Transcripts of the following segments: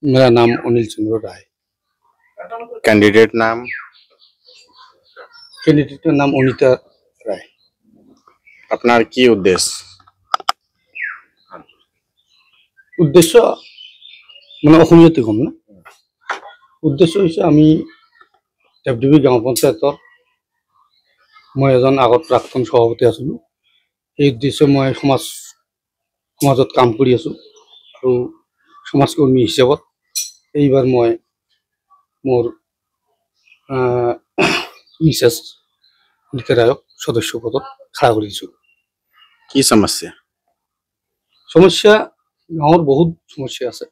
मेरा नाम अनिल चंद्र राय। कैंडिडेट नाम? कैंडिडेट का नाम अनिता राय। আপনার কি উদ্দেশ্য? উদ্দেশ্য মানে অসমীয়াতে কম না, উদ্দেশ্য হৈছে আমি দেৱদেৱী গাঁও পঞ্চায়তৰ মই এজন আগত প্ৰাক্তন সভাপতি আছিলোঁ। এই উদ্দেশ্যে মই সমাজত কাম কৰি আছোঁ আৰু সমাজকৰ্মী হিচাপত এইবাৰ মই মোৰ মিছেছ অনিতা ৰায়ক সদস্য পদত খাৰা কৰিছোঁ। কি সমস্যা? সমস্যা গাঁৱৰ বহুত সমস্যা আছে,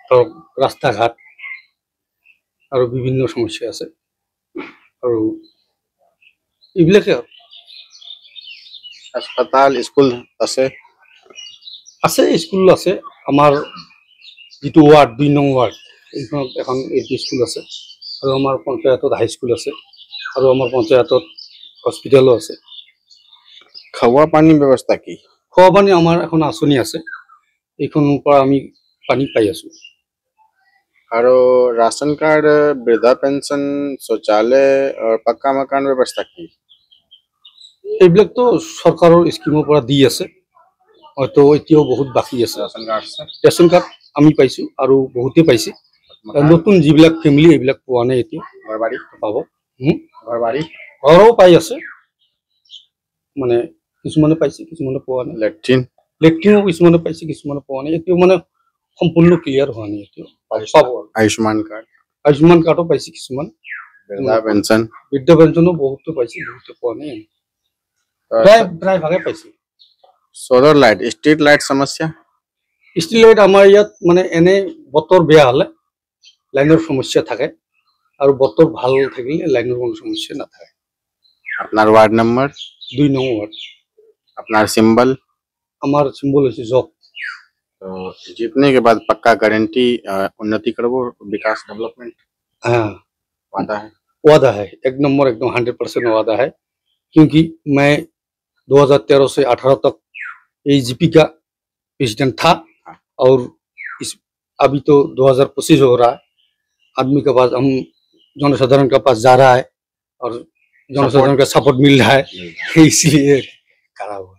ধৰক ৰাস্তা ঘাট আৰু বিভিন্ন সমস্যা আছে আৰু এইবিলাকে আৰু হাসপাতাল স্কুল আছে? আছে, স্কুল আছে। আমাৰ যিটো ৱাৰ্ড ২ নং ৱাৰ্ড, এইখনত এখন LP স্কুল আছে আৰু আমাৰ পঞ্চায়তত হাইস্কুল আছে আৰু আমাৰ পঞ্চায়তত হস্পিটেলো আছে। খাওয়া পানি ব্যবস্থা কি? খোৱা পানী আমাৰ এখন আঁচনি আছে, এইখনৰ পৰা আমি পানী পাই আছোঁ। আৰু राशन कार्ड, वृद्धा पेंशन, शौचालय और पक्का मकान व्यवस्था की? এইবিলাকতো চৰকাৰৰ স্কিমৰ পৰা দি আছে, হয়তো এতিয়াও বহুত বাকী আছে। ৰেচন কাৰ্ড আমি পাইছোঁ আৰু বহুতে পাইছে। নতুন যিবিলাক ফেমিলি এইবিলাক পোৱা নাই, এতিয়া পাব। ঘৰো পাই আছে, মানে কিছুমানে পাইছে কিছুমানে পোৱা নাই। লেট্ৰিনো কিছুমানে পাইছে কিছুমানে পোৱা নাই। এতিয়াও মানে সম্পূৰ্ণ ক্লিয়াৰ হোৱা নাই। এতিয়াও পাব। আয়ুষ্মান কাৰ্ডো পাইছে কিছুমান, বৃদ্ধ পেঞ্চনো বহুতে পাইছে, বহুতে পোৱা নাই। প্ৰায় ভাগে পাইছে। সোলাৰ লাইট, স্ট্ৰিট লাইট সমস্যা? স্ট্ৰিট লাইট আমাৰ ইয়াত মানে এনে বতৰ বেয়া হ'লে লাইনৰ সমস্যা থাকে আৰু বতৰ ভাল থাকিলে লাইনৰ কোনো সমস্যা নাথাকে। আপনার ওয়ার্ড নাম্বার? ২ নং ওয়ার্ড। আপনার सिंबल? আমার सिंबल হচ্ছে জক। तो जीतने के बाद पक्का गारंटी उन्नति करबो, विकास डेवलपमेंट? हाँ, वादा है एक नंबर, एकदम 100% वादा है, क्योंकि मैं 2013 से 18 तक AGP का प्रेसिडेंट था और अभी तो 2025 हो रहा है। आदमी के पास, हम जनसाधारण के पास जा रहा है और जनसाधारण का सपोर्ट मिल रहा है, इसलिए खड़ा हुआ।